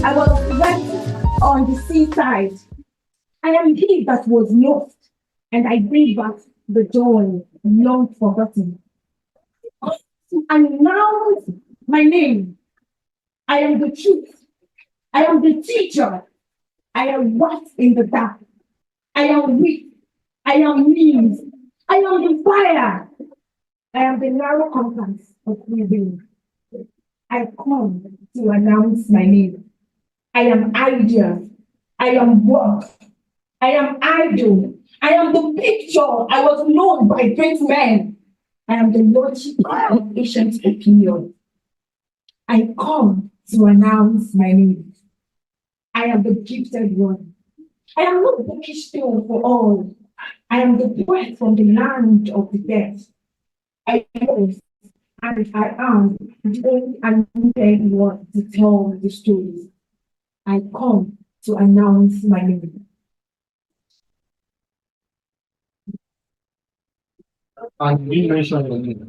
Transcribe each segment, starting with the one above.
I was left on the seaside. I am he that was lost, and I bring back the joy long forgotten. And now my name, I am the truth. I am the teacher. I am what in the dark. I am weak. I am mean. I am the fire. I am the narrow compass of living. I come to announce my name. I am idea. I am work. I am idol. I am the picture. I was known by great men. I am the logic of ancient opinion. I come to announce my name. I am the gifted one. I am not bookish still for all. I am the poet from the land of the dead. I was, and I am the only anointed one to tell the stories. I come to announce my name. And we mentioned your name.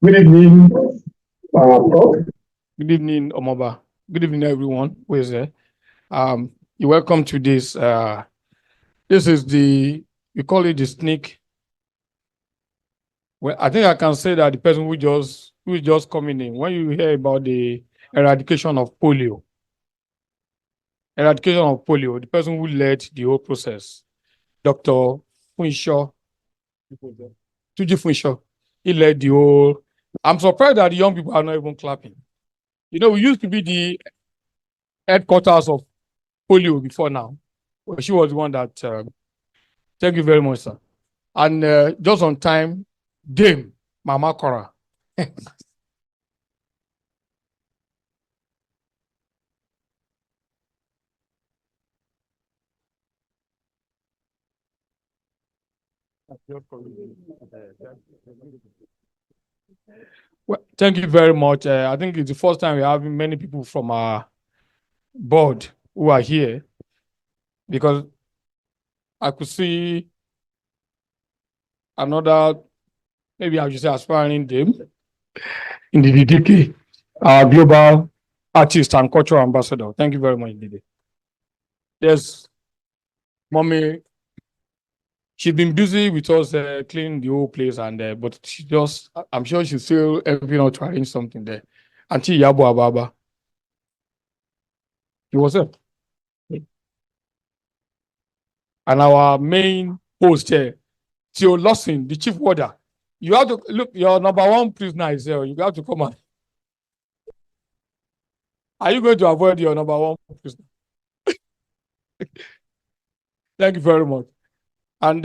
Good evening, Prof. Good evening, Omoba. Good evening, everyone who is there. You're welcome to this. This is we call it the sneak. Well, I think I can say that the person who is just coming in, when you hear about the eradication of polio, the person who led the whole process, Dr. Funshaw, Tuji Funshaw, he led the whole. I'm surprised that the young people are not even clapping. You know, we used to be the headquarters of polio before now. Well, she was the one that, thank you very much, sir. And just on time, Dame, Mama Cora. Well, thank you very much. I think it's the first time we're having many people from our board who are here, because I could see another, maybe I should say aspiring Dame in the DDK, our global artist and cultural ambassador. Thank you very much, Didi. Yes, Mommy, she's been busy with us cleaning the whole place, and but she just, I'm sure she's still helping out to arrange something there. Auntie Yabo Ababa. You was there. And our main host here, Theo Lawson, the chief warder. You have to look, your number one prisoner is there. You have to come out. Are you going to avoid your number one prisoner? Thank you very much. And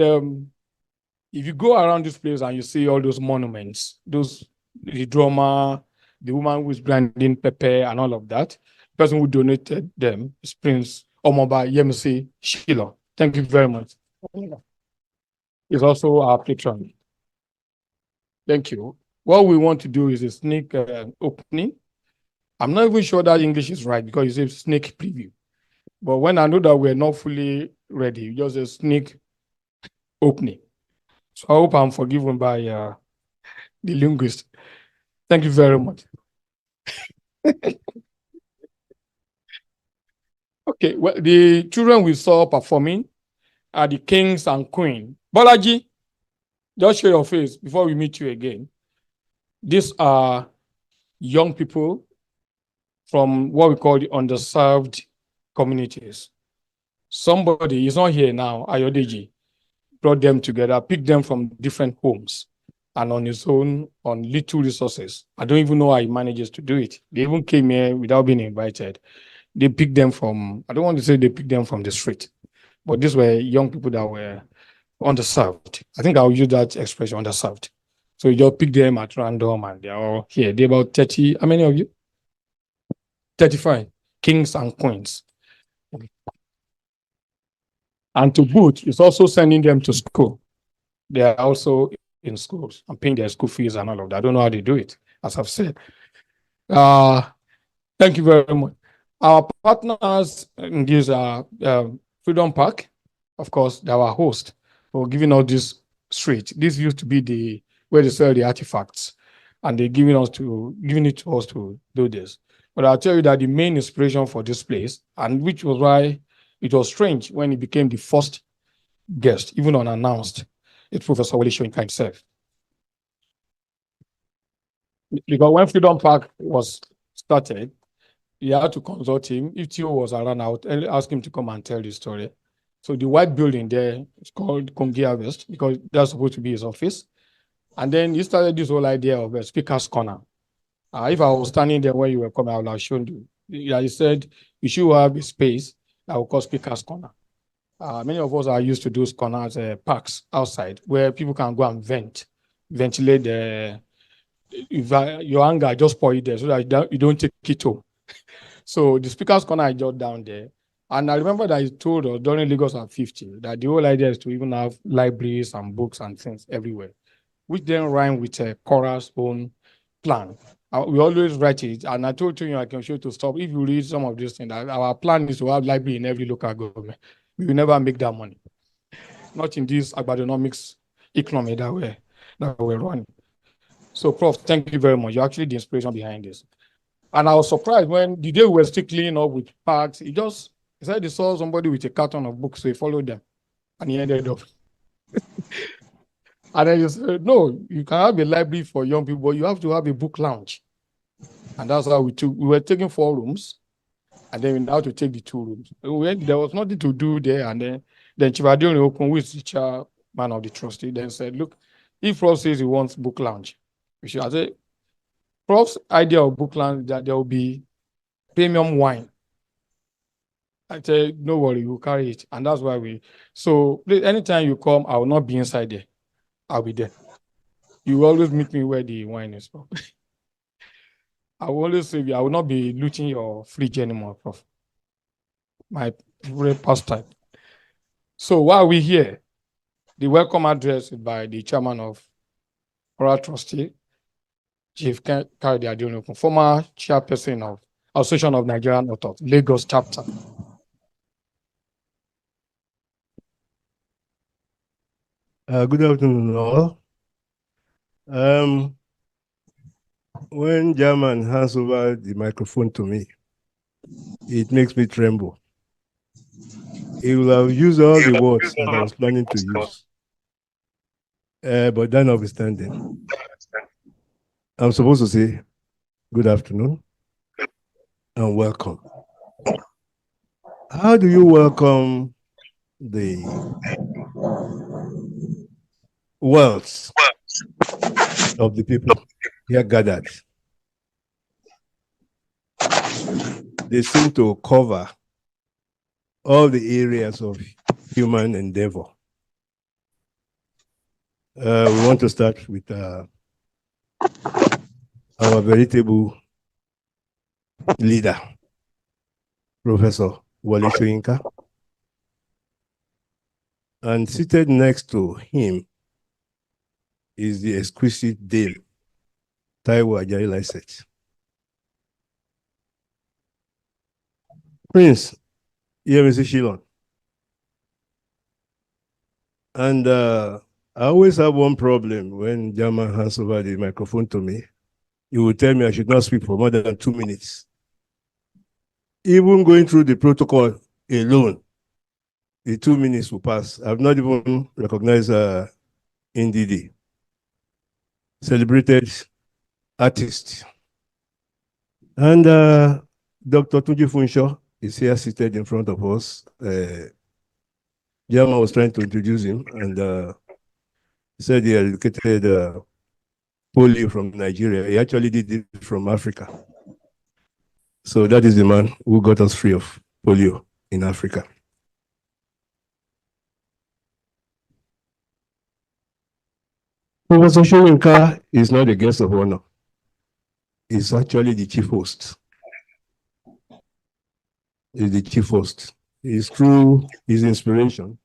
if you go around this place and you see all those monuments, the drummer, the woman who is grinding pepper and all of that, the person who donated them is Prince Omoba Yemisi Shilo. Thank you very much. He's also our patron. Thank you. What we want to do is a sneak opening. I'm not even sure that English is right because you say sneak preview. But when I know that we're not fully ready, just a sneak opening. So I hope I'm forgiven by the linguist. Thank you very much. Okay, well, the children we saw performing are the kings and queen. Bolaji, just show your face before we meet you again. These are young people from what we call the underserved communities. Somebody is not here now, Ayodeji, brought them together, picked them from different homes, and on his own, on little resources. I don't even know how he manages to do it. They even came here without being invited. They picked them from, I don't want to say they picked them from the street, but these were young people that were underserved. I think I'll use that expression, underserved. So you just pick them at random and they're all here. They're about 30, how many of you? 35 kings and queens. And to boot, it's also sending them to school. They are also in schools and paying their school fees and all of that. I don't know how they do it, as I've said. Thank you very much. Our partners in this Freedom Park, of course, they are our host for giving us this street. This used to be where they sell the artifacts. and they're giving it to us to do this. But I'll tell you that the main inspiration for this place, and which was why it was strange when he became the first guest, even unannounced, it's Professor Wole Soyinka himself. Because when Freedom Park was started, he had to consult him. If Theo was around, I would ask him to come and tell the story. So the white building there is called Kongi Harvest because that's supposed to be his office. And then he started this whole idea of a speaker's corner. If I was standing there when you were coming, I would have shown you. He said, you should have a space that will call speaker's corner. Many of us are used to those corners, parks outside, where people can go and ventilate your anger, just pour it there so that you don't take it home. So the speaker's corner is just down there. And I remember that he told us during Lagos at 50 that the whole idea is to even have libraries and books and things everywhere, which then rhyme with CORA's own plan. We always write it, and I told you I can show you to stop. If you read some of these things, our plan is to have library in every local government. We will never make that money. Not in this agbadonomics economy that we're running. So, Prof, thank you very much. You're actually the inspiration behind this. And I was surprised when the day we were still cleaning up with parks, he said he saw somebody with a carton of books, so he followed them, and he ended up. And then he said, no, you can have a library for young people, but you have to have a book lounge. And that's how we were taking 4 rooms, and then we now to take the 2 rooms. There was nothing to do there, and then Chibadion Okun, who is the chairman of the trustee, then said, look, if Prof says he wants book lounge, we should. I said, Prof's idea of book lounge that there will be premium wine. I said, no worry, we'll carry it. And that's why so please, anytime you come, I will not be inside there. I'll be there. You will always meet me where the wine is from. I will always say, I will not be looting your fridge anymore, Prof. My favorite pastime. So while we're here, the welcome address is by the chairman of CORA Trustee, Chief Kayode Adeonokun, former chairperson of Association of Nigerian Authors, Lagos chapter. Good afternoon, all. When German hands over the microphone to me, it makes me tremble. He will have used all the words that I was planning to use. But that notwithstanding, I'm supposed to say good afternoon and welcome. How do you welcome the wealth of the people here gathered? They seem to cover all the areas of human endeavor. We want to start with our veritable leader, Professor Wole Soyinka. And seated next to him is the exquisite Dame, Taiwo Ajayi Lycett. Prince Yemisi Shillong. And I always have one problem when German hands over the microphone to me. He will tell me I should not speak for more than 2 minutes. Even going through the protocol alone, the 2 minutes will pass. I've not even recognized NDD, celebrated artist. And Dr. Tunji Funsho is here seated in front of us. German was trying to introduce him, and said he educated polio from Nigeria. He actually did it from Africa. So that is the man who got us free of polio in Africa. Professor Soyinka is not a guest of honor. He's actually the chief host. He's the chief host. It's through his inspiration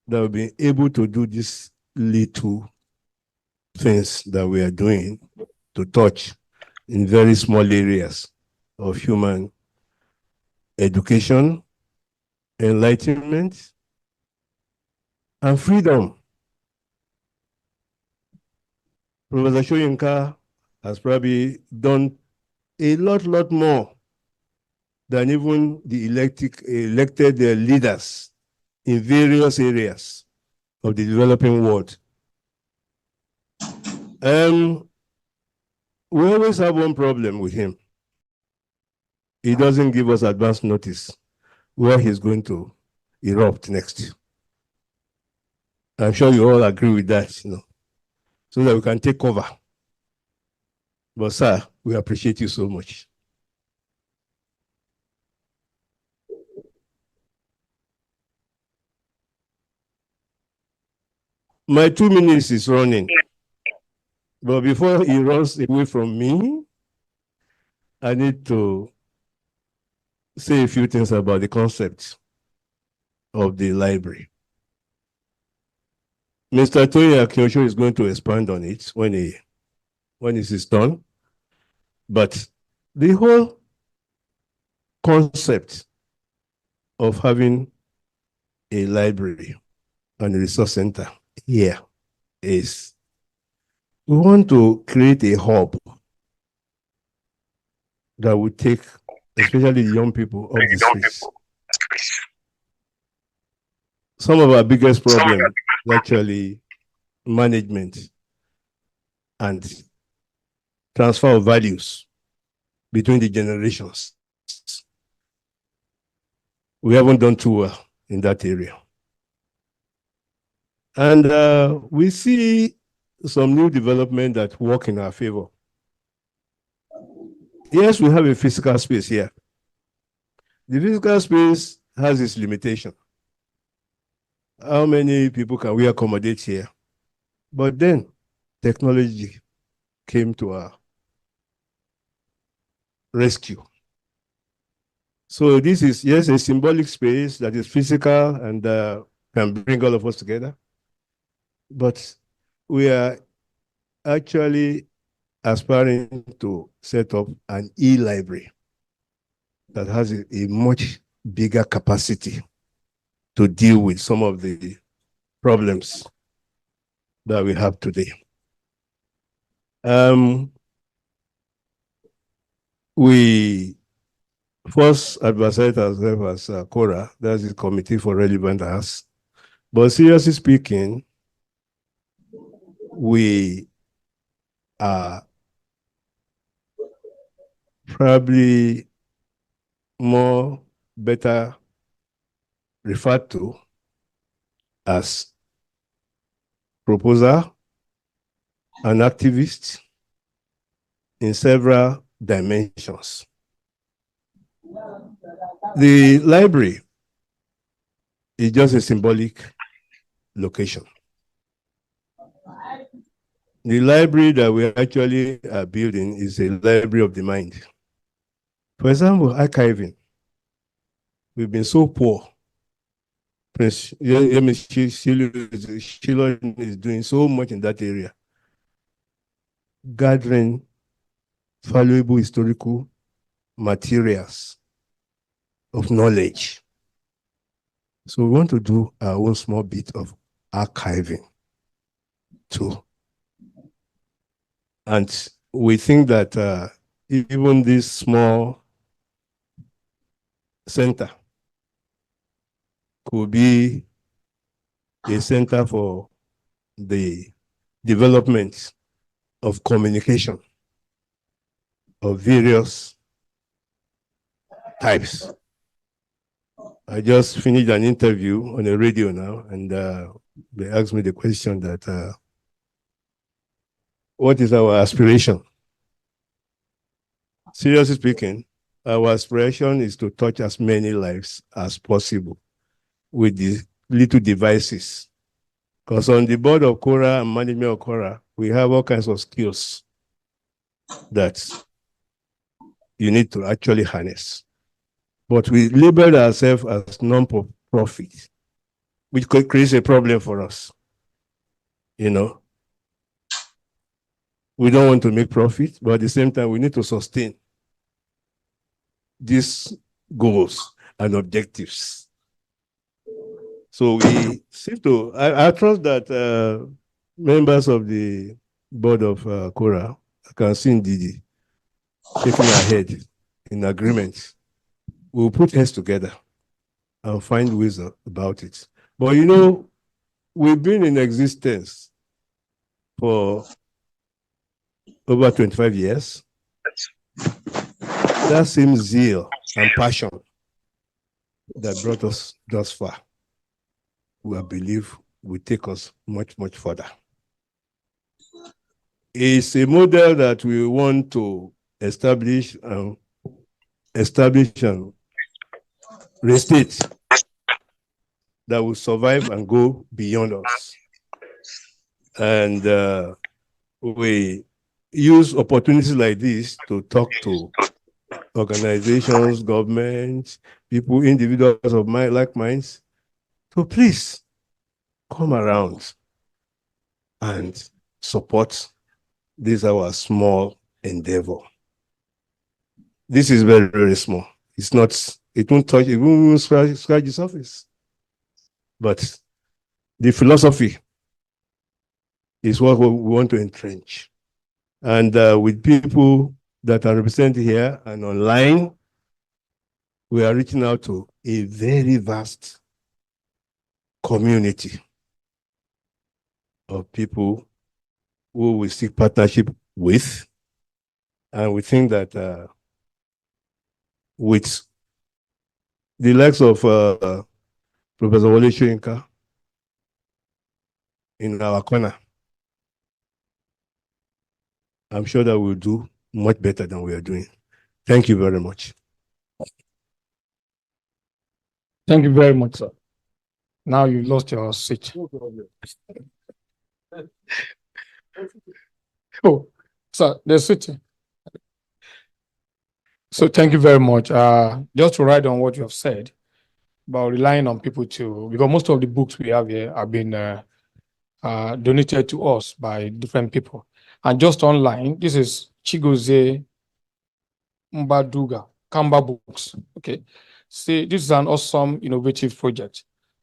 that we've been able to do these little things that we are doing to touch in very small areas of human education, enlightenment, and freedom. Professor Soyinka has probably done a lot more than even the elected leaders in various areas of the developing world. We always have one problem with him. He doesn't give us advance notice where he's going to erupt next. I'm sure you all agree with that, so that we can take cover. But sir, we appreciate you so much. My 2 minutes is running. But before he runs away from me, I need to say a few things about the concept of the library. Mr. Tony Akiosho is going to expand on it when it is done. But the whole concept of having a library and a resource center here is we want to create a hub that would take especially young people up the streets. Some of our biggest problems is actually management and transfer of values between the generations. We haven't done too well in that area. And we see some new development that work in our favor. Yes, we have a physical space here. The physical space has its limitation. How many people can we accommodate here? But then technology came to our rescue. So this is, yes, a symbolic space that is physical and can bring all of us together. But we are actually aspiring to set up an e-library that has a much bigger capacity to deal with some of the problems that we have today. We first advertised ourselves as CORA, that's the Committee for Relevant Arts. But seriously speaking, we are probably better referred to as proposer, an activist in several dimensions. The library is just a symbolic location. The library that we actually are building is a library of the mind. For example, archiving. We've been so poor. Prince Shilo is doing so much in that area, gathering valuable historical materials of knowledge. So we want to do our own small bit of archiving too. And we think that even this small center could be a center for the development of communication of various types. I just finished an interview on the radio now, and they asked me the question that what is our aspiration? Seriously speaking, our aspiration is to touch as many lives as possible with these little devices. Because on the board of CORA and management of CORA, we have all kinds of skills that you need to actually harness. But we labeled ourselves as non-profit, which creates a problem for us. We don't want to make profit, but at the same time, we need to sustain these goals and objectives. So we seem to, I trust that members of the board of CORA, I can see Ndidi shaking her head in agreement. We'll put heads together and find ways about it. But you know, we've been in existence for over 25 years. That same zeal and passion that brought us thus far, I believe will take us much, much further. It's a model that we want to establish and restate that will survive and go beyond us. And we use opportunities like this to talk to organizations, governments, people, individuals of like minds. So please come around and support this our small endeavor. This is very, very small. It's not, it won't touch, it won't scratch the surface. But the philosophy is what we want to entrench. And with people that are represented here and online, we are reaching out to a very vast community of people who we seek partnership with. And we think that with the likes of Professor Wole Soyinka in our corner, I'm sure that we'll do much better than we are doing. Thank you very much. Thank you very much, sir. Now you lost your seat. Oh, sir, they're sitting. So thank you very much. Just to write on what you have said about relying on people to, because most of the books we have here have been donated to us by different people. And just online, this is Chigozie Mbaduga, Kamba Books. Okay. See, this is an awesome, innovative project.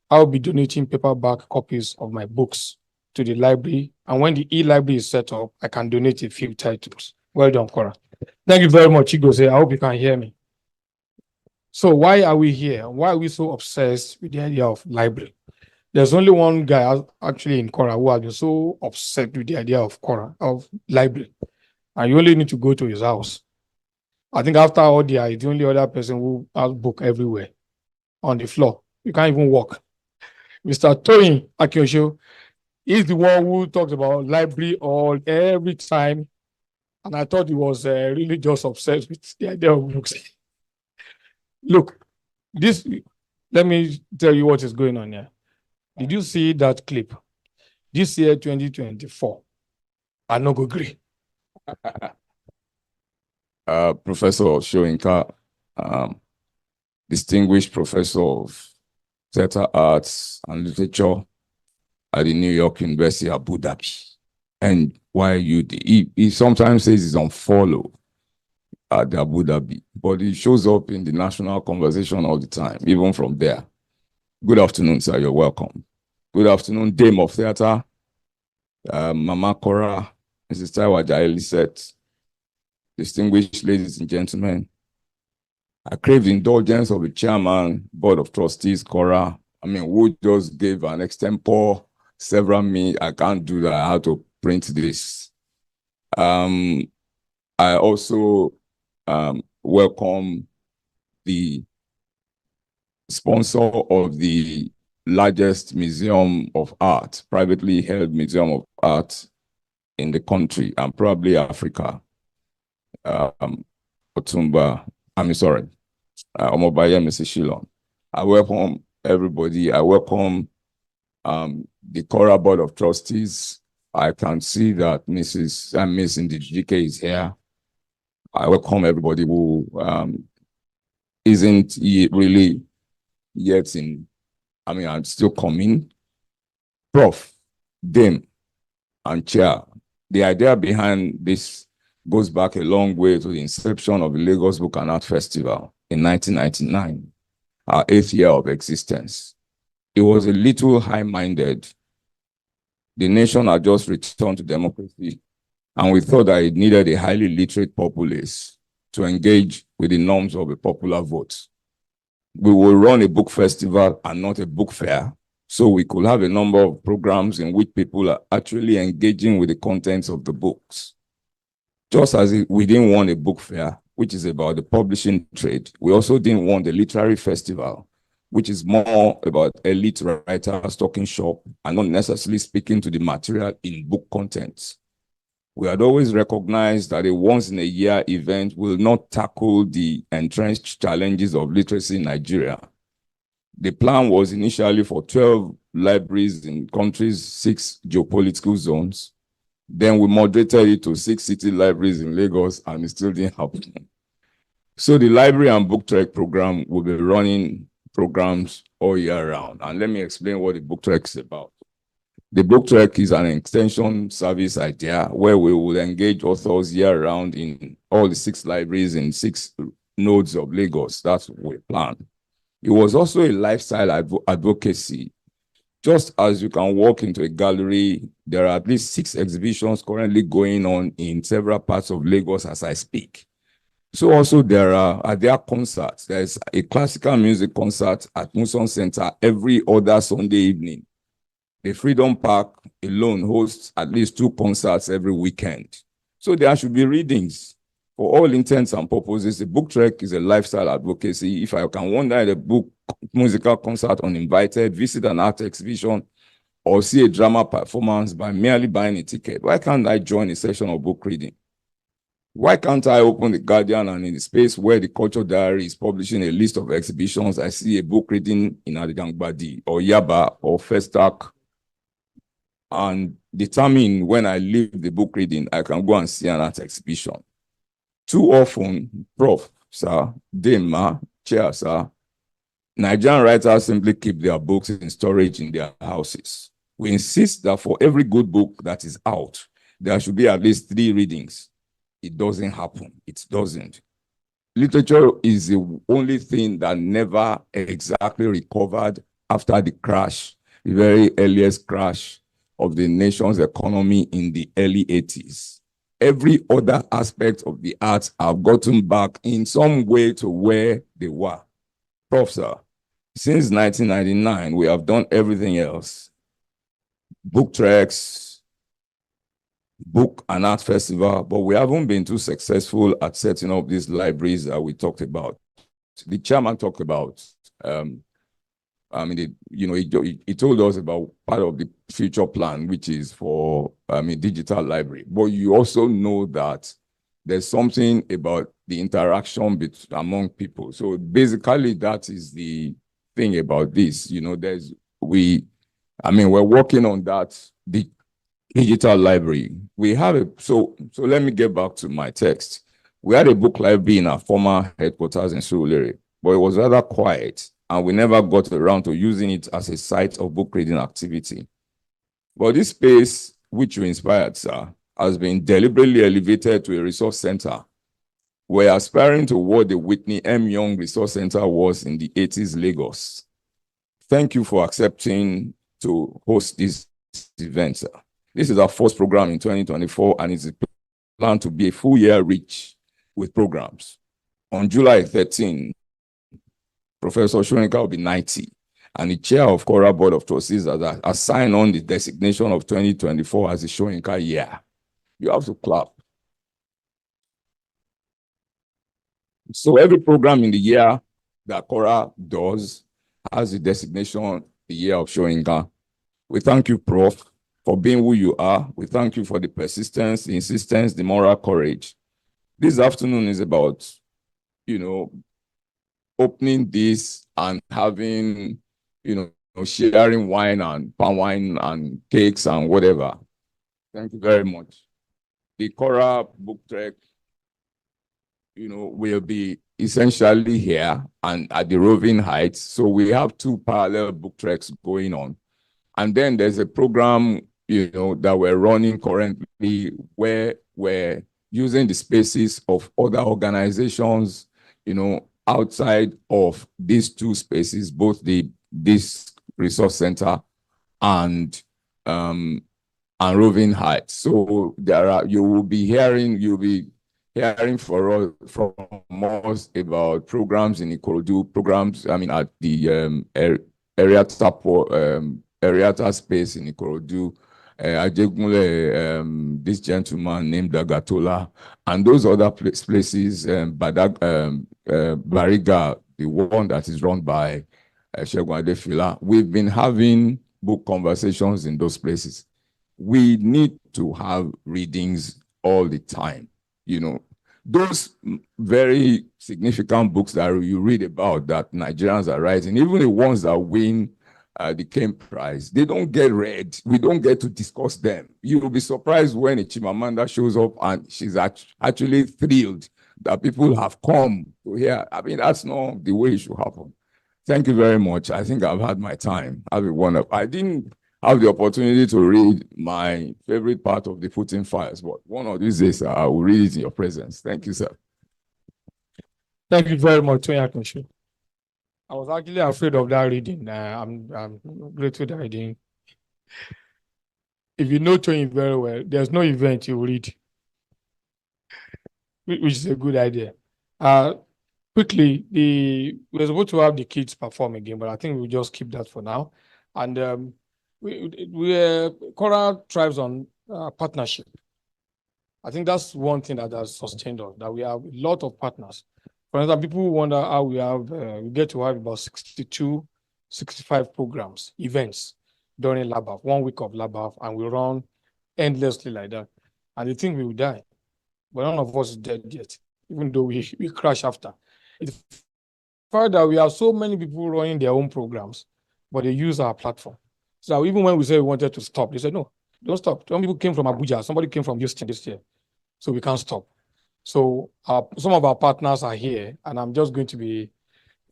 I'll be donating paperback copies of my books to the library. And when the e-library is set up, I can donate a few titles. Well done, Cora. Thank you very much, Chigozie. I hope you can hear me. So why are we here? Why are we so obsessed with the idea of library? There's only one guy actually in CORA who has been so upset with the idea of CORA, of library. And you only need to go to his house. I think after all, the only other person who has book everywhere on the floor. You can't even walk. Mr. Toyin Akiosho is the one who talks about library every time. And I thought he was really just obsessed with the idea of books. Look, let me tell you what is going on here. Did you see that clip? This year, 2024, I no go agree. Professor Soyinka, distinguished professor of theater arts and literature at the New York University, Abu Dhabi. And he sometimes says he's on follow at the Abu Dhabi, but he shows up in the national conversation all the time, even from there. Good afternoon, sir. You're welcome. Good afternoon, Dame of Theater, Mama Cora, Mrs. Taiwa Jaeli, distinguished ladies and gentlemen. I crave the indulgence of the chairman, board of trustees, CORA. Who just gave an extempore several me. I can't do that. I have to print this. I also welcome the sponsor of the largest museum of art, privately held museum of art in the country and probably Africa. Otumba, Omobaya, Mrs. Shillon. I welcome everybody. I welcome the CORA Board of Trustees. I can see that Miss Ndijike is here. I welcome everybody who isn't really yet in, I'm still coming. Prof, Dame, and Chair. The idea behind this goes back a long way to the inception of the Lagos Book and Art Festival in 1999, our 8th year of existence. It was a little high-minded. The nation had just returned to democracy And we thought that it needed a highly literate populace to engage with the norms of a popular vote. We will run a book festival and not a book fair, so we could have a number of programs in which people are actually engaging with the contents of the books. Just as we didn't want a book fair, which is about the publishing trade, we also didn't want a literary festival, which is more about elite writers talking shop and not necessarily speaking to the material in book contents. We had always recognized that a once-in-a-year event will not tackle the entrenched challenges of literacy in Nigeria. The plan was initially for 12 libraries in countries' 6 geopolitical zones. Then we moderated it to 6 city libraries in Lagos, and it still didn't happen. So the library and book trek program will be running programs all year round. And let me explain what the book trek is about. The book trek is an extension service idea where we will engage authors year round in all the 6 libraries in 6 nodes of Lagos. That's what we plan. It was also a lifestyle advocacy. Just as you can walk into a gallery, there are at least 6 exhibitions currently going on in several parts of Lagos as I speak. So also there are concerts. There's a classical music concert at Muson Center every other Sunday evening. The Freedom Park alone hosts at least 2 concerts every weekend. So there should be readings. For all intents and purposes, the book trek is a lifestyle advocacy. If I can wander at a book musical concert uninvited, visit an art exhibition, or see a drama performance by merely buying a ticket, why can't I join a session of book reading? Why can't I open the Guardian and in the space where the Culture Diary is publishing a list of exhibitions, I see a book reading in Adigangbadi or Yaba or Festac, and determine when I leave the book reading, I can go and see an art exhibition. Too often, Prof, sir, Dema, Chair, sir, Nigerian writers simply keep their books in storage in their houses. We insist that for every good book that is out, there should be at least 3 readings. It doesn't happen. It doesn't. Literature is the only thing that never exactly recovered after the crash, the very earliest crash of the nation's economy in the early 80s. Every other aspect of the arts have gotten back in some way to where they were. Professor, since 1999, we have done everything else. Book treks, book and art festival, but we haven't been too successful at setting up these libraries that we talked about. The chairman talked about, he told us about part of the future plan, which is for a digital library. But you also know that there's something about the interaction among people. So basically, that is the thing about this. We're working on that, the digital library. We have so let me get back to my text. We had a book library in our former headquarters in Surulere, but it was rather quiet, and we never got around to using it as a site of book reading activity. But this space, which you inspired, sir, has been deliberately elevated to a resource center. We're aspiring to what the Whitney M. Young Resource Center was in the 80s Lagos. Thank you for accepting to host this event, sir. This is our first program in 2024, and it's planned to be a full year rich with programs. On July 13, Professor Soyinka will be 90, and the chair of CORA Board of Trustees has signed on the designation of 2024 as the Soyinka year. You have to clap. So every program in the year that CORA does has the designation the year of Soyinka. We thank you, Prof, for being who you are. We thank you for the persistence, the insistence, the moral courage. This afternoon is about, opening this and having, sharing wine and palm wine and cakes and whatever. Thank you very much. The CORA book trek, will be essentially here and at the Roving Heights. So we have 2 parallel book treks going on. And then there's a program, that we're running currently where we're using the spaces of other organizations, outside of these 2 spaces, both this resource center and and Roving Heights. So you'll be hearing from us about programs in Ikorodu, programs, I mean, at the Ariata space in Ikorodu, Ajegunle, this gentleman named Agatola, and those other places, Bariga, the one that is run by Segun Adefila. We've been having book conversations in those places. We need to have readings all the time. You know, those very significant books that you read about that Nigerians are writing, even the ones that win the Kane Prize, they don't get read. We don't get to discuss them. You will be surprised when a Chimamanda shows up and she's actually thrilled that people have come to hear. I mean, that's not the way it should happen. Thank you very much. I think I've had my time. I didn't have the opportunity to read my favorite part of the Putin Files, but one of these days I will read it in your presence. Thank you, sir. Thank you very much, Soyinka. I was actually afraid of that reading. I'm grateful that I didn't. If you know Tony very well, there's no event you read, which is a good idea. Quickly, we're supposed to have the kids perform again, but I think we'll just keep that for now. And CORA thrives on partnership. I think that's one thing that has sustained us, that we have a lot of partners. For instance, people wonder how we get to have about 62, 65 programs, events during LabAF, 1 week of LabAF, and we run endlessly like that. And they think we will die, but none of us is dead yet, even though we crash after. It's the fact that we have so many people running their own programs, but they use our platform. So even when we say we wanted to stop, they said, no, don't stop. Some people came from Abuja, somebody came from Houston this year, so we can't stop. So some of our partners are here, and I'm just going to be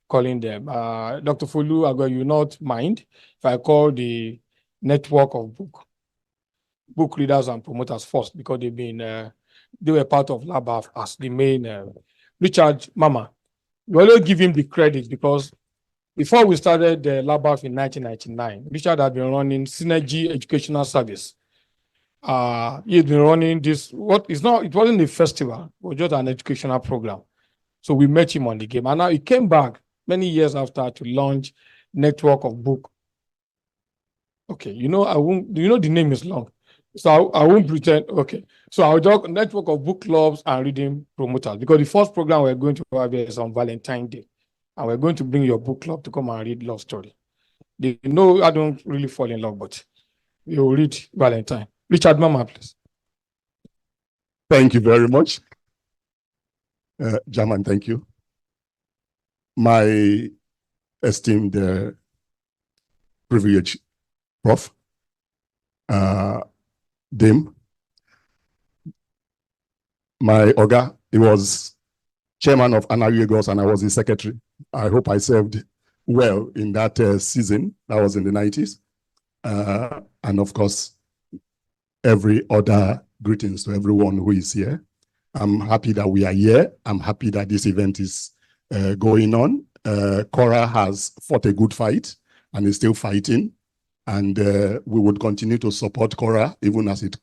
calling them. Dr. Folu, you will not mind if I call the network of book readers and promoters first, because they were part of LabAF as the main. Richard Mama, we always give him the credit, because before we started the LabAF in 1999, Richard had been running Synergy Educational Service. He had been running this, it wasn't a festival, it was just an educational program. So we met him on the game. And now he came back many years after to launch Network of Book. Okay, the name is long. So I won't pretend, okay. So I'll talk Network of Book Clubs and Reading Promoters, because the first program we're going to have is on Valentine's Day. And we're going to bring your book club to come and read love story. They know I don't really fall in love, but you'll read Valentine. Richard Mama, please. Thank you very much. German, thank you. My esteemed privileged Prof. Dame. My Oga, he was chairman of ANA Lagos and I was his secretary. I hope I served well in that season. That was in the 90s. And of course, every other greetings to everyone who is here. I'm happy that we are here. I'm happy that this event is going on. CORA has fought a good fight and is still fighting. And we would continue to support CORA even as it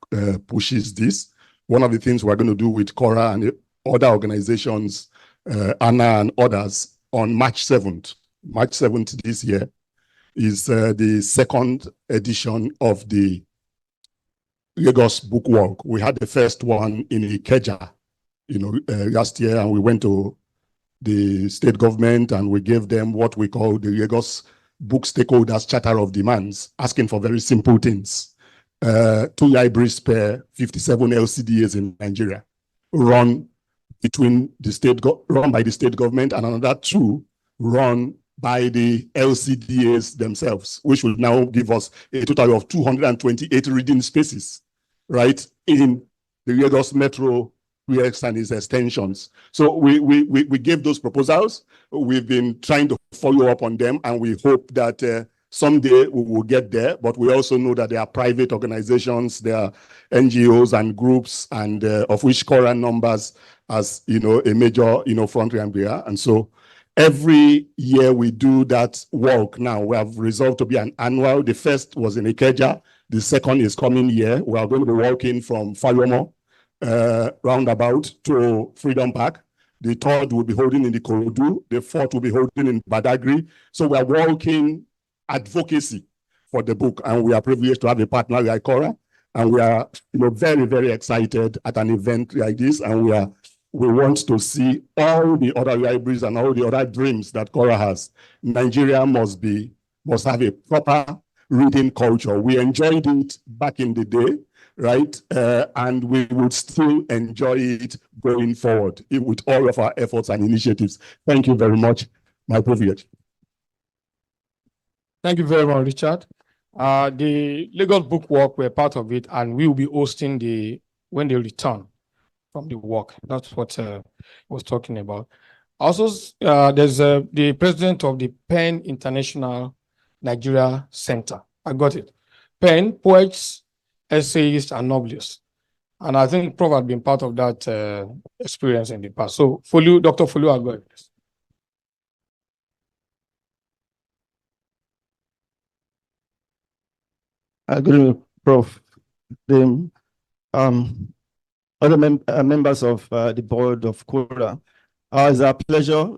pushes this. One of the things we're going to do with CORA and other organizations, ANA and others, on March 7th this year, is the second edition of the Lagos Book Walk. We had the first one in Ikeja, last year, and we went to the state government and we gave them what we call the Lagos Book Stakeholders Charter of Demands, asking for very simple things. 2 libraries per 57 LCDAs in Nigeria, run by the state government, and another 2 run by the LCDAs themselves, which will now give us a total of 228 reading spaces, right, in the Lagos Metro PX and its extensions. So we gave those proposals. We've been trying to follow up on them, and we hope that someday we will get there. But we also know that there are private organizations, there are NGOs and groups, and of which CORA numbers as a major front embryo. And so every year we do that walk. Now we have resolved to be an annual. The first was in Ikeja, The second is coming here. We are going to be walking from Fayomo roundabout to Freedom Park. The third will be holding in the Korodu. The fourth will be holding in Badagry. So we are working advocacy for the book, and we are privileged to have a partner like CORA. And we are, very, very excited at an event like this. And we want to see all the other libraries and all the other dreams that CORA has. Nigeria must have a proper reading culture. We enjoyed it back in the day, right? And we would still enjoy it going forward with all of our efforts and initiatives. Thank you very much. My privilege. Thank you very much, Richard. The Lagos Book Walk were part of it, and we will be hosting when they return from the walk. That's what I was talking about. Also, there's the president of the Penn International Nigeria Center. I got it. Penn, poets, essayists, and novelists. And I think Prof had been part of that experience in the past. So, Dr. Folu, I'll go ahead. Good evening, Prof. The other members of the board of CORA. It's a pleasure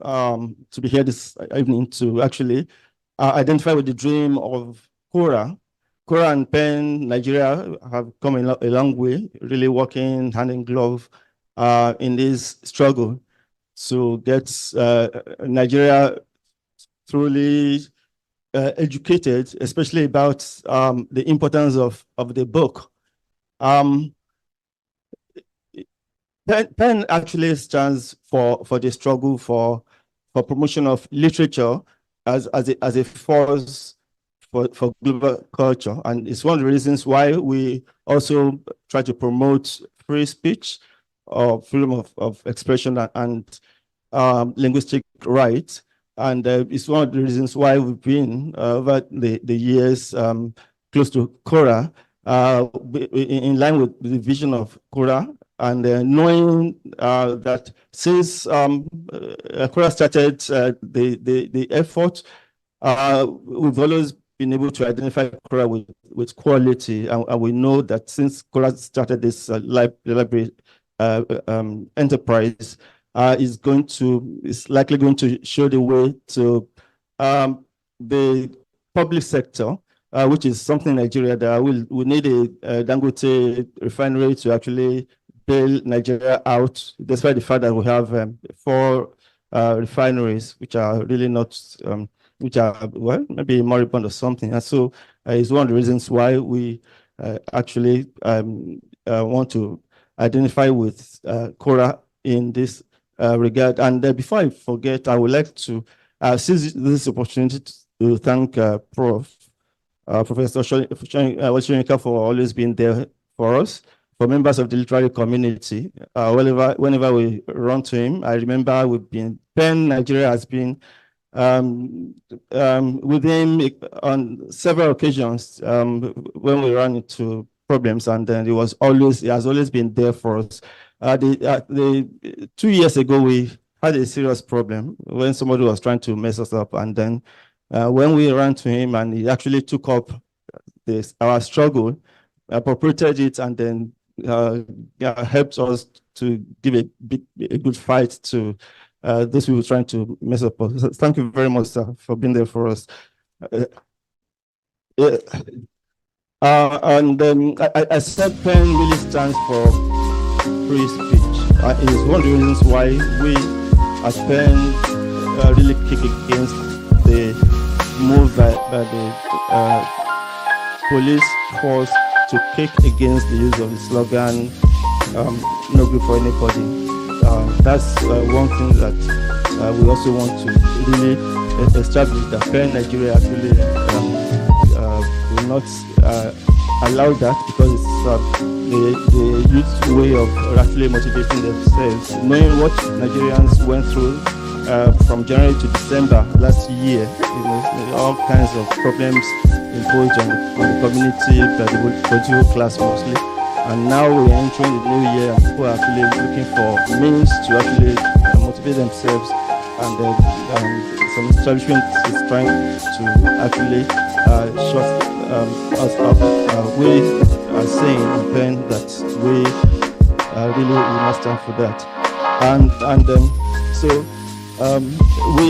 to be here this evening to actually identify with the dream of CORA. CORA and Penn Nigeria have come a long way, really working hand in glove in this struggle to get Nigeria truly educated, especially about the importance of the book. Penn actually stands for the struggle for promotion of literature as a force for global culture, and it's one of the reasons why we also try to promote free speech or freedom of expression and linguistic rights. And it's one of the reasons why we've been, over the years, close to CORA, in line with the vision of CORA, and knowing that since CORA started the effort, we've always been able to identify CORA with quality. And we know that since CORA started this library enterprise, is likely going to show the way to the public sector, which is something in Nigeria that we need a Dangote refinery to actually bail Nigeria out, despite the fact that we have 4 refineries, which are really not, which are, well, maybe moribund or something. And so it's one of the reasons why we actually want to identify with CORA in this regard. And before I forget, I would like to seize this opportunity to thank Professor Soyinka for always being there for us, for members of the literary community. Whenever we run to him, I remember Penn Nigeria has been with him on several occasions when we ran into problems, and then he has always been there for us. 2 years ago, we had a serious problem when somebody was trying to mess us up, and then when we ran to him, and he actually took up our struggle, appropriated it, and then helped us to give a good fight to those people trying to mess up us. So thank you very much, sir, for being there for us. And I said Penn really stands for free speech. It is one of the reasons why we at Penn really kick against the move by the police force to kick against the use of the slogan, no good for anybody. That's one thing that we also want to really establish, that Penn Nigeria actually will not allow that, because it's the youth way of actually motivating themselves, knowing what Nigerians went through from January to December last year. All kinds of problems imposed on the community by the political class mostly. And now we're entering the new year, and people are actually looking for means to actually motivate themselves. And some establishment is trying to actually short we are saying in pen that we really will not stand for that. So we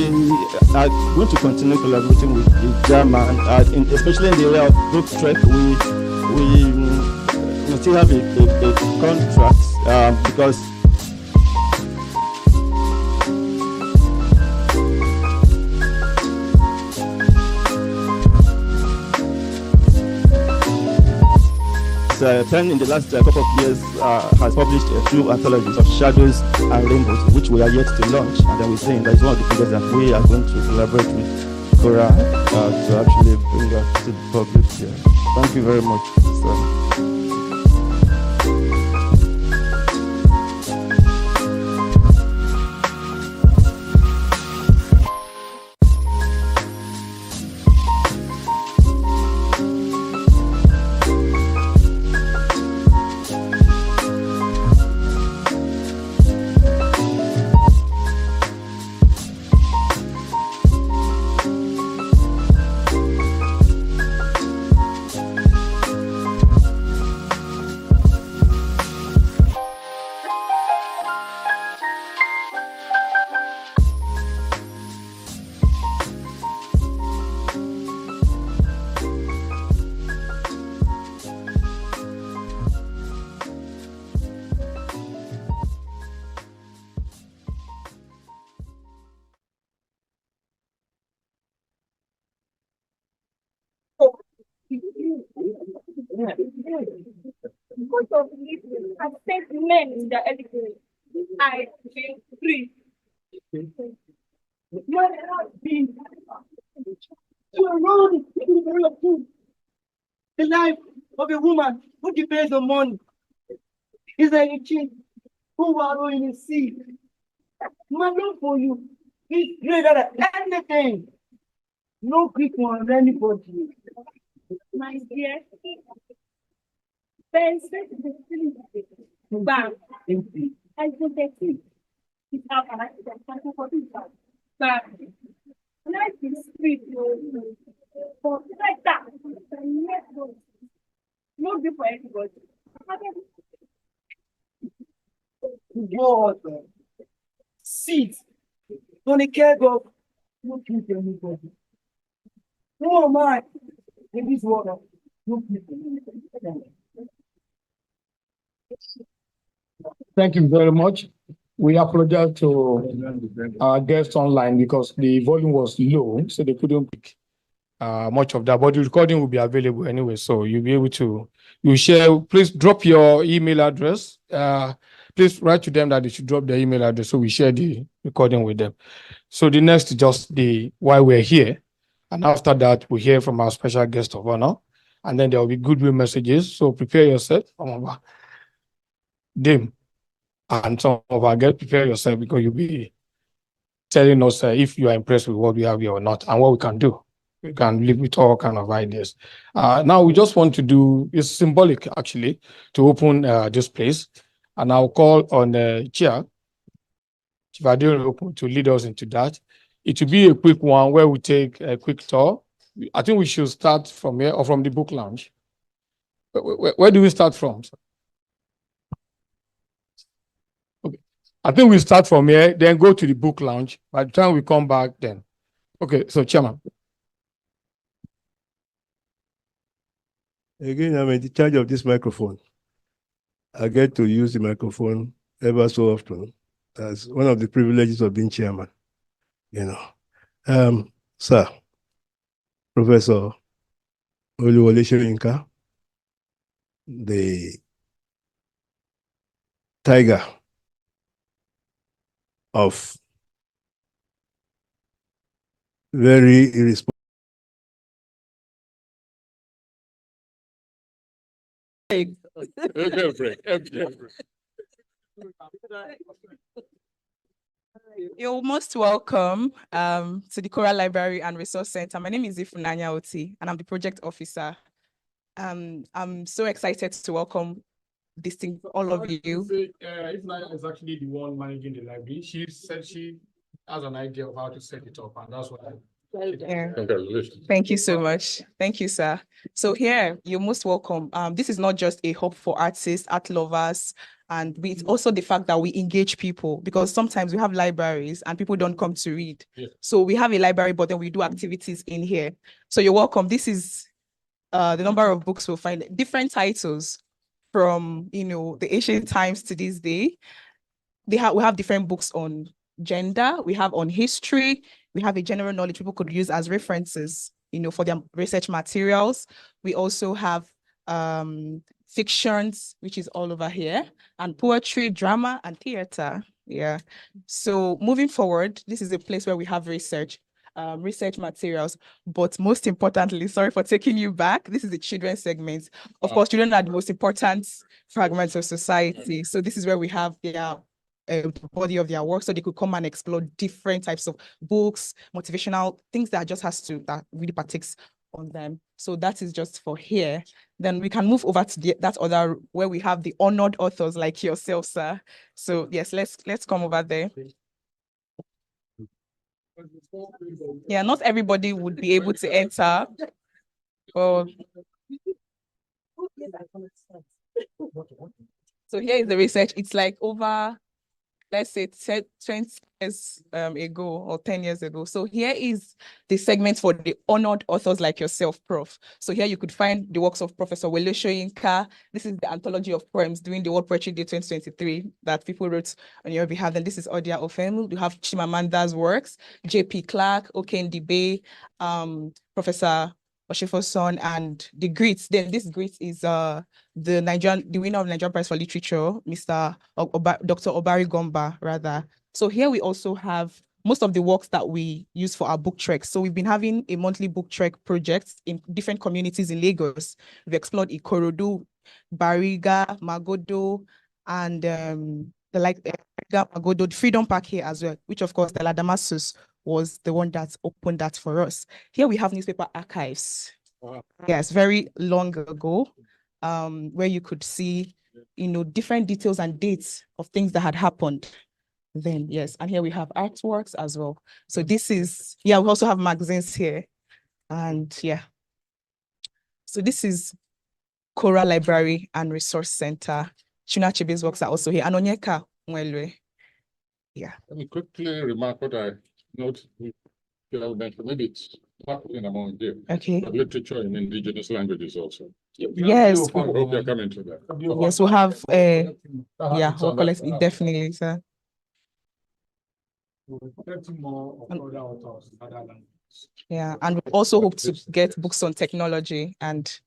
are going to continue collaborating with the German, especially in the area of book trek. We still have a contract because Pen in the last couple of years has published two anthologies of shadows and rainbows, which we are yet to launch. And then we're saying that is one of the projects that we are going to collaborate with CORA to actually bring up to the public here. Thank you very much, sir. Because of this, I sent men in the elevator. I feel free. Man has been to around the life of a woman who depends on money. Is like a king who wallow in the sea. My love for you is greater than anything. No quick one, anybody. My dear, bam, I think that's it. It's out and I think for this one. Bam. Life is sweet, but like that, no good for everybody. Water, seeds, on a care of no good for anybody. Who am I in this water? No good for anybody. Thank you very much. We apologize to our guests online because the volume was low, so they couldn't pick much of that. But the recording will be available anyway, so you'll be able to share. Please drop your email address. Please write to them that they should drop their email address so we share the recording with them. So the next is just the why we're here, and after that we hear from our special guest of honor, and then there will be goodwill messages. So prepare yourself. Them and some of our guests, prepare yourself because you'll be telling us if you are impressed with what we have here or not and what we can do. We can live with all kind of ideas. Now we just want to do, it's symbolic actually, to open this place. And I'll call on the chair, Chief Adil, to lead us into that. It will be a quick one where we take a quick tour. I think we should start from here or from the book lounge. Where do we start from? I think we start from here, then go to the book lounge. By the time we come back, then. Okay, so Chairman. Again, I'm in charge of this microphone. I get to use the microphone ever so often. That's one of the privileges of being chairman, you know. Sir, Professor Wole Soyinka, the tiger of very irresponsible. You're most welcome to the CORA Library and Resource Centre. My name is Ifunanya Oti, and I'm the project officer. I'm so excited to welcome all of you. Ifunanya is actually the one managing the library. She said she has an idea of how to set it up, and that's why Yeah. Congratulations. Thank you so much. Thank you, sir. So here, you're most welcome. This is not just a hub for artists, art lovers, and it's also the fact that we engage people, because sometimes we have libraries and people don't come to read. Yeah. So we have a library, but then we do activities in here. So you're welcome. This is the number of books we'll find, different titles from, the ancient times to this day. We have different books on gender, we have on history, we have a general knowledge people could use as references, for their research materials. We also have fictions, which is all over here, and poetry, drama, and theater. Yeah. So moving forward, this is a place where we have research materials, but most importantly, sorry for taking you back, this is the children's segment. Of course, children are the most important fragments of society. So this is where we have their body of their work, so they could come and explore different types of books, motivational things that that really partakes on them. So that is just for here. Then we can move over to that other where we have the honored authors like yourself, sir. So yes, let's come over there. Yeah, not everybody would be able to enter. Well, so here is the research. It's like over, let's say 20 years ago or 10 years ago. So here is the segment for the honored authors like yourself, Prof. So here you could find the works of Professor Wole Soyinka. This is the anthology of poems during the World Poetry Day 2023 that people wrote on your behalf. And this is Odia Ofemu. You have Chimamanda's works, J.P. Clark, Okendibe, Professor Oshifoson, and the greats. Then this great is the winner of Nigerian Prize for Literature, Dr. Obari Gomba, rather. So here we also have most of the works that we use for our book treks. So we've been having a monthly book trek project in different communities in Lagos. We've explored Ikorodu, Bariga, Magodo, and Magodo, Freedom Park here as well, which of course the Damasus was the one that opened that for us. Here we have newspaper archives. Wow. Yes, very long ago, where you could see, different details and dates of things that had happened then. Yes, and here we have artworks as well. So this is, we also have magazines here. And yeah. So this is CORA Library and Resource Centre. Chuna Chibi's works are also here. And Onyeka Mwelwe. Yeah. Let me quickly remark what I note. Maybe it's not in among them. Okay. But literature in indigenous languages also. Yes. I hope you're coming to that. Yes, we'll have we'll collect it definitely, sir. Yeah, and we also hope to get books on technology and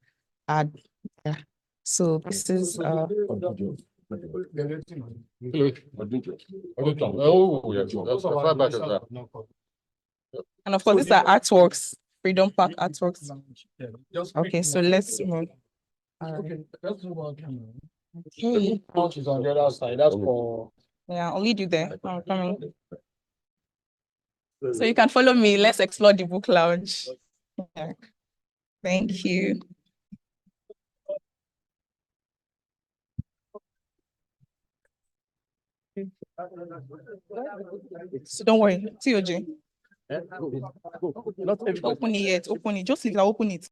add. Yeah. So this is Oh, yes, that's as far back as that. and of course these are artworks, Freedom Park artworks. Okay, so let's move. Okay, let's move on. Okay. Is on the other side. That's for. Yeah, I'll lead you there. I'm coming. So you can follow me. Let's explore the book lounge. Yeah. Thank you. So don't worry, TOJ. Open it yet. Open it. Just open it.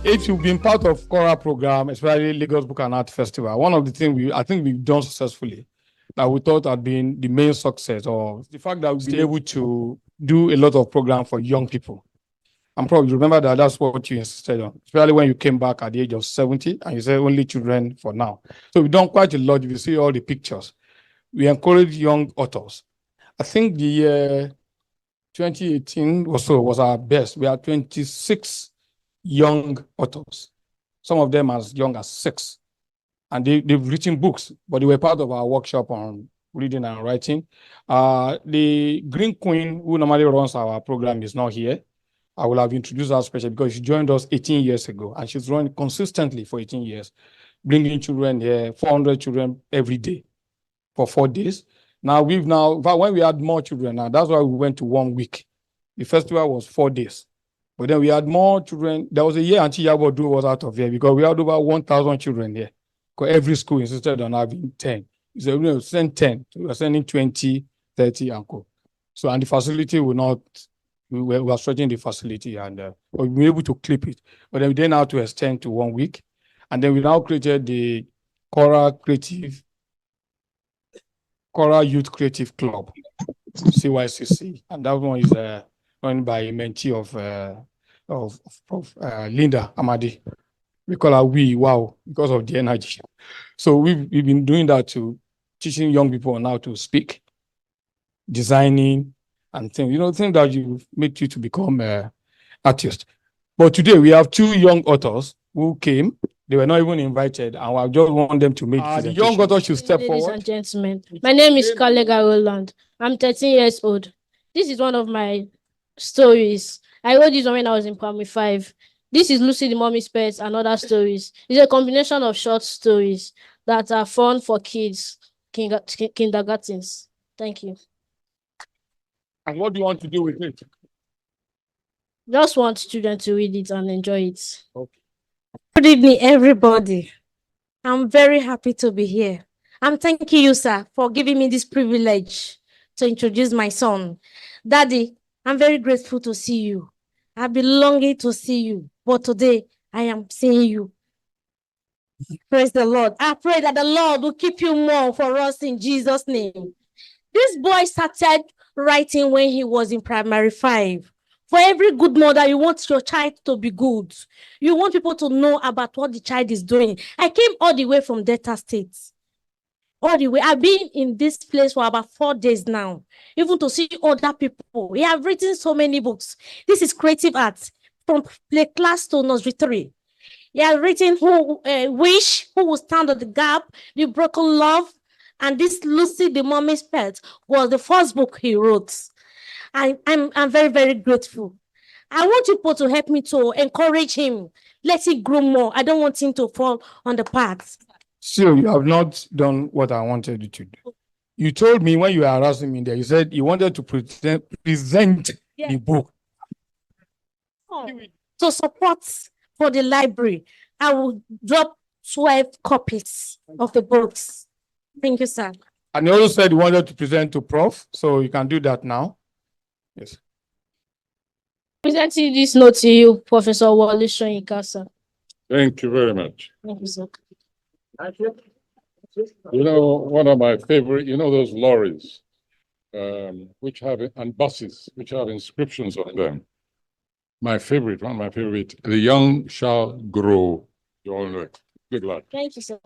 if you've been part of CORA program, especially Lagos Book and Art Festival, one of the things I think we've done successfully that we thought had been the main success, or the fact that we've been able to do a lot of programs for young people. I'm probably remember that that's what you insisted on, especially when you came back at the age of 70 and you said only children for now. So we've done quite a lot. If you see all the pictures, we encourage young authors. I think the year 2018 or so was our best. We had 26 young authors, some of them as young as 6. And they've written books, but they were part of our workshop on reading and writing. The Green Queen, who normally runs our program, is not here. I will have introduced her special because she joined us 18 years ago, and she's running consistently for 18 years, bringing children here, 400 children every day for 4 days. Now, when we had more children, now that's why we went to 1 week. The festival was 4 days. But then we had more children. There was a year Auntie Yabodu was out of here because we had over 1,000 children here. Because every school insisted on having 10. So we send 10. So we are sending 20, 30, and co. So, and the facility will not, we were stretching the facility and we were able to clip it. But then we then had to extend to 1 week. And then we now created the CORA Youth Creative Club, CYCC. And that one is run by a mentee of Linda Amadi. We call her wow, because of the energy. So we've been doing that to teaching young people on how to speak, designing, and things, things that you make you to become an artist. But today we have 2 young authors who came. They were not even invited, and I just want them to make the young authors should step forward. Ladies and gentlemen, my name is Kalega Roland. I'm 13 years old. This is one of my stories. I wrote this one when I was in primary 5. This is Lucy the Mummy's Pet and Other Stories. It's a combination of short stories that are fun for kids, kindergartens. Thank you. And what do you want to do with it? Just want children to read it and enjoy it. Okay. Good evening, everybody. I'm very happy to be here. I'm thanking you, sir, for giving me this privilege to introduce my son. Daddy, I'm very grateful to see you. I've been longing to see you, but today I am seeing you. Praise the Lord. I pray that the Lord will keep you more for us in Jesus' name. This boy started writing when he was in primary 5. For every good mother, you want your child to be good. You want people to know about what the child is doing. I came all the way from Delta State. All the way. I've been in this place for about 4 days now, even to see other people. We have written so many books. This is creative art from play class to nursery 3. He has written Wish, Who Will Stand at the Gap, The Broken Love, and this Lucy the Mummy's Pet was the first book he wrote. I'm very, very grateful. I want people to help me to encourage him. Let him grow more. I don't want him to fall on the path. So you have not done what I wanted you to do. You told me when you were harassing me there, you said you wanted to present the book. To support for the library, I will drop 12 copies of the books. Thank you, sir. And you also said you wanted to present to Prof, so you can do that now. Yes. Presenting this note to you, Professor Wole Soyinka, sir. Thank you very much. Thank you, sir. One of my favorite, those lorries, which have, and buses, which have inscriptions on them. One of my favorite, the young shall grow. You all know it. Good luck. Thank you, sir.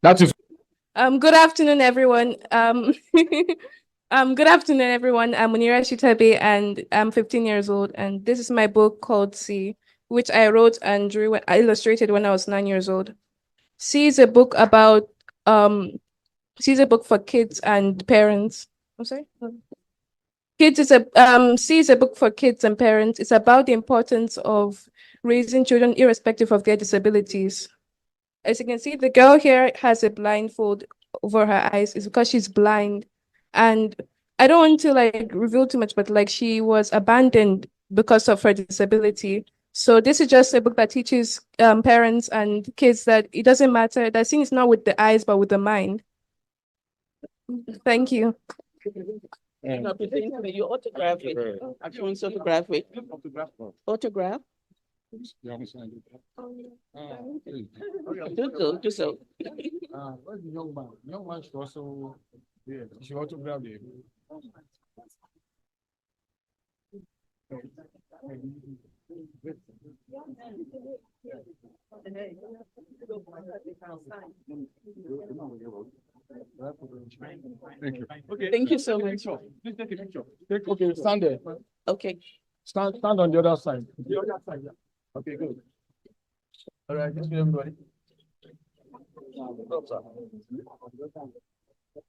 That is. Good afternoon, everyone. Good afternoon, everyone. I'm Munira Shitabe, and I'm 15 years old. And this is my book called C, which I wrote and drew, I illustrated when I was 9 years old. C is a book about, C is a book for kids and parents. I'm sorry. C is a book for kids and parents. It's about the importance of raising children irrespective of their disabilities. As you can see, the girl here has a blindfold over her eyes. It's because she's blind. And I don't want to reveal too much, but she was abandoned because of her disability. So this is just a book that teaches parents and kids that it doesn't matter. That seeing is not with the eyes, but with the mind. Thank you. You autograph it. Autograph it. Autograph. You haven't signed it. Okay. Do so. Where's the young man? The young man should also, yeah, he should also grab the. Thank you. Okay. Thank you so much. Please take a picture. Okay, stand there. Okay. Stand on the other side. The other side, yeah. Okay, good. All right, thank you, everybody.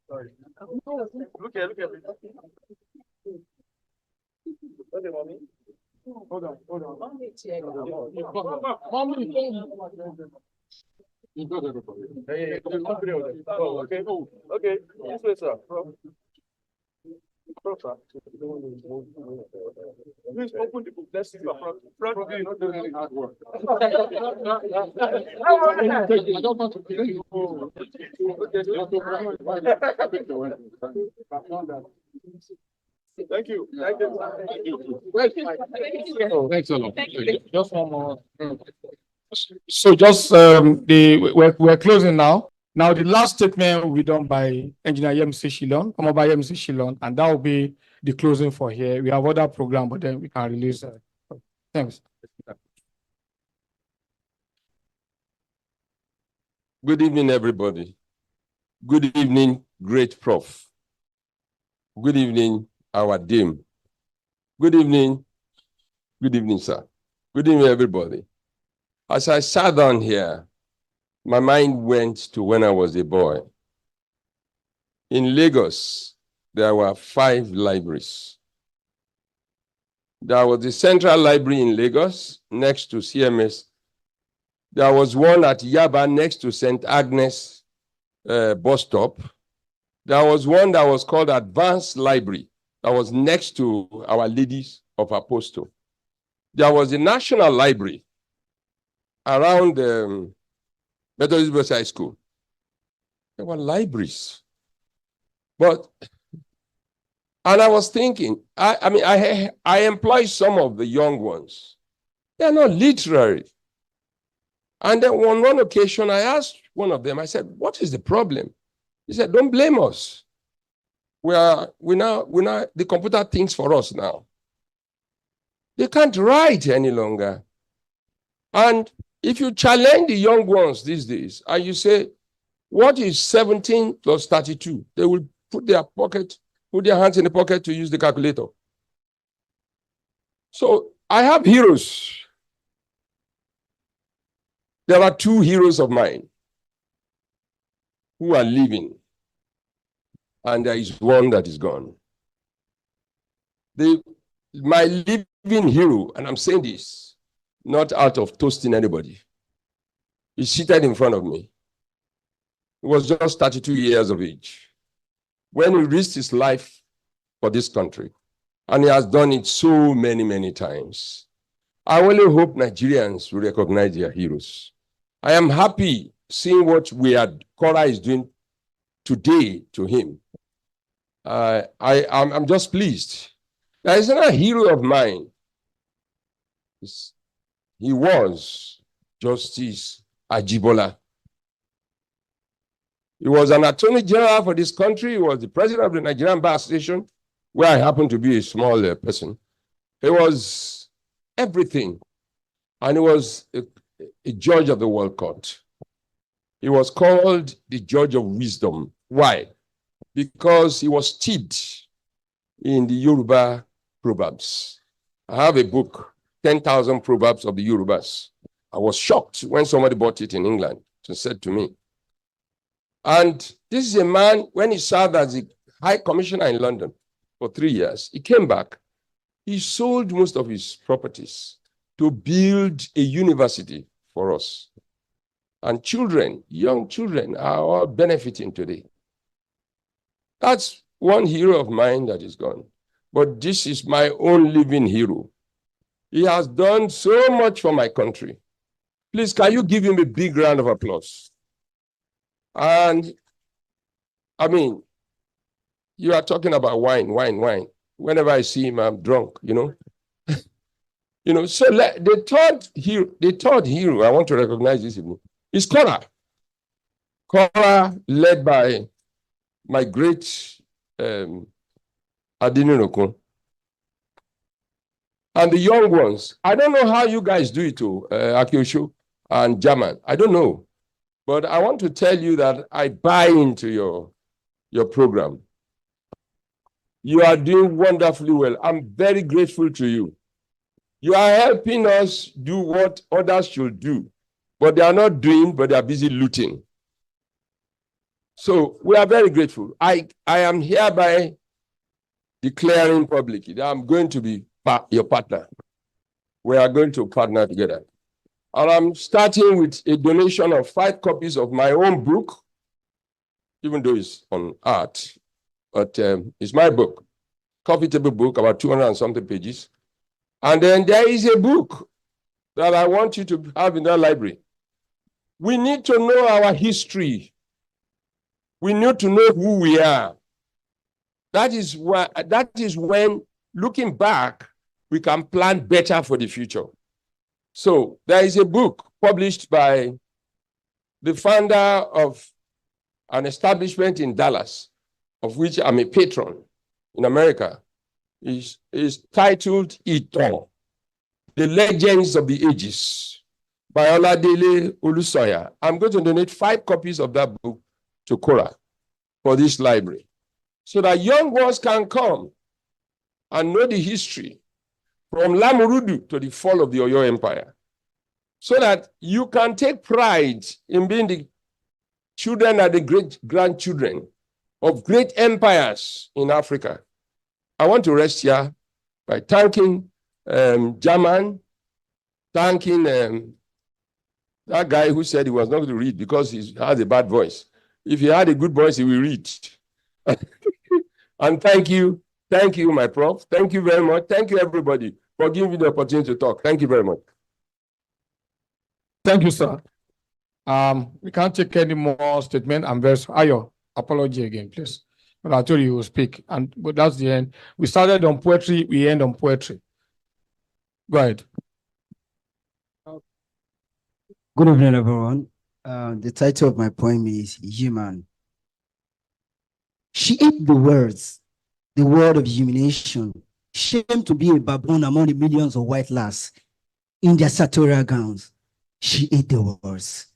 Sorry. Look at me. Okay, mommy. Hold on. Mommy. You got everybody. Hey, okay. Okay, this way, sir. Please open the book. Let's see your front. You're not doing any hard work. I Okay. don't want to kill you. Thank you. Thanks a lot. Just one more. So just we're closing now. Now the last statement will be done by Engineer Yemisi Shilon, come on by Yemisi Shilon, and that will be the closing for here. We have other program, but then we can release. Thanks. Good evening, everybody. Good evening, great prof. Good evening, our dean. Good evening, sir. Good evening, everybody. As I sat down here, my mind went to when I was a boy. In Lagos, there were 5 libraries. There was the Central Library in Lagos, next to CMS. There was one at Yaba, next to St. Agnes bus stop. There was one that was called Advanced Library, that was next to Our Ladies of Apostle. There was the National Library around Methodist Boys High School. There were libraries. And I was thinking, I employ some of the young ones. They're not literary. And then on one occasion, I asked one of them, I said, what is the problem? He said, don't blame us. We now, the computer thinks for us now. They can't write any longer. And if you challenge the young ones these days, and you say, what is 17 plus 32? They will put their hands in the pocket to use the calculator. So I have heroes. There are 2 heroes of mine who are living, and there is one that is gone. My living hero, and I'm saying this, not out of toasting anybody, is seated in front of me. He was just 32 years of age when he risked his life for this country. And he has done it so many, many times. I only hope Nigerians will recognize their heroes. I am happy seeing what CORA is doing today to him. I'm just pleased. There is another hero of mine. He was Justice Ajibola. He was an attorney general for this country. He was the president of the Nigerian Bar Association, where I happen to be a small person. He was everything. And he was a judge of the World Court. He was called the judge of wisdom. Why? Because he was steeped in the Yoruba proverbs. I have a book, 10,000 Proverbs of the Yorubas. I was shocked when somebody bought it in England and said to me. And this is a man, when he served as a high commissioner in London for 3 years, he came back. He sold most of his properties to build a university for us. And children, young children, are all benefiting today. That's one hero of mine that is gone. But this is my own living hero. He has done so much for my country. Please, can you give him a big round of applause? And I mean, you are talking about wine. Whenever I see him, I'm drunk, you know. You know, so the third hero I want to recognize this evening is CORA. CORA, led by my great Adinirokun. And the young ones, I don't know how you guys do it, Akiosho and German. I don't know. But I want to tell you that I buy into your program. You are doing wonderfully well. I'm very grateful to you. You are helping us do what others should do, but they are not doing, but they are busy looting. So we are very grateful. I am hereby declaring publicly that I'm going to be your partner. We are going to partner together. And I'm starting with a donation of 5 copies of my own book, even though it's on art, but it's my book, coffee table book, about 200 and something pages. And then there is a book that I want you to have in that library. We need to know our history. We need to know who we are. That is when, looking back, we can plan better for the future. So there is a book published by the founder of an establishment in Dallas, of which I'm a patron in America. Is titled Iton, The Legends of the Ages, by Oladele Olusoya. I'm going to donate 5 copies of that book to CORA for this library, so that young ones can come and know the history from Lamurudu to the fall of the Oyo Empire, so that you can take pride in being the children and the great-grandchildren of great empires in Africa. I want to rest here by thanking German, thanking that guy who said he was not going to read because he has a bad voice. If he had a good voice, he will read. And thank you, my prof. Thank you very much. Thank you, everybody, for giving me the opportunity to talk. Thank you very much. Thank you, sir. We can't take any more statement. I'm very sorry. Ayo, apology again, please. But I told you will speak, but that's the end. We started on poetry, we end on poetry. Go ahead. Good evening, everyone. The title of my poem is Human. She ate the word of humiliation, shame to be a baboon among the millions of white lass in their sartorial gowns. She ate the words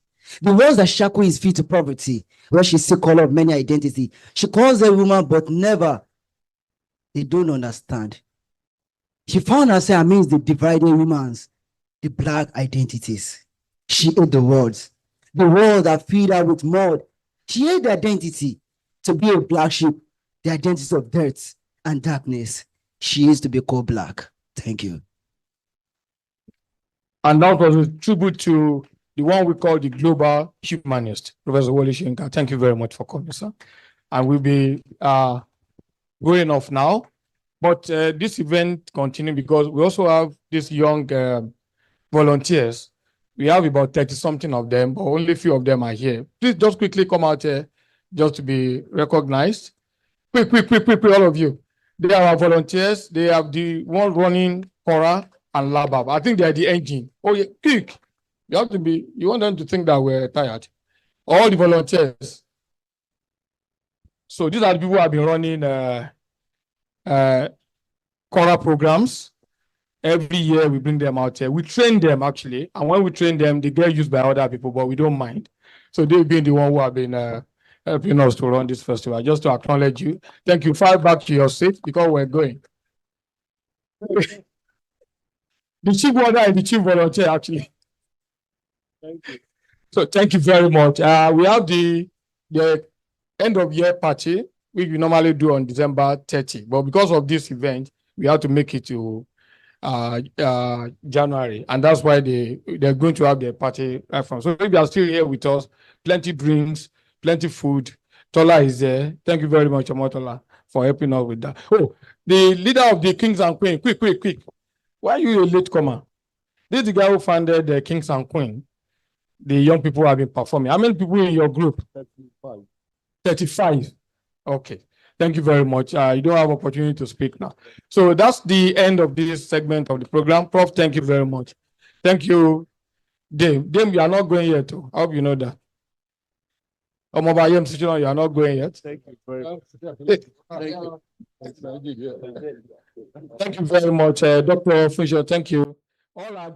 that shackle his feet to poverty, where she seek color of many identity. She calls a woman, but never. They don't understand. She found herself amidst the divided women's, the black identities. She ate the words that feed her with mud. She ate the identity to be a black sheep, the identity of dirt and darkness. She is to be called black. Thank you. And that was a tribute to the one we call the global humanist, Professor Wole Soyinka. Thank you very much for coming, sir. And we'll be going off now. But this event continues because we also have these young volunteers. We have about 30-something of them, but only a few of them are here. Please just quickly come out here just to be recognized. Quick, all of you. They are our volunteers. They have the one running CORA and LabAb. I think they are the engine. Oh, yeah, quick. You want them to think that we're tired. All the volunteers. So these are the people who have been running CORA programs. Every year we bring them out here. We train them actually. And when we train them, they get used by other people, but we don't mind. So they've been the one who have been helping us to run this festival. Just to acknowledge you. Thank you. File back to your seat because we're going. The chief warder and the chief volunteer actually. Thank you. So thank you very much. We have the end of year party, which we normally do on December 30. But because of this event, we have to make it to January. And that's why they're going to have their party right from. So if you are still here with us, plenty drinks, plenty food. Tola is there. Thank you very much, Omotola, for helping us with that. Oh, the leader of the Kings and Queens. Quick. Why are you a latecomer? This is the guy who founded the Kings and Queens. The young people have been performing. How many people in your group? 35. Okay. Thank you very much. You don't have opportunity to speak now. So that's the end of this segment of the program. Prof, thank you very much. Thank you, Dame. Dame, you are not going yet. Too. I hope you know that. You are not going yet. Thank you very much. Thank you very much, Dr. Fisher. Thank you. All our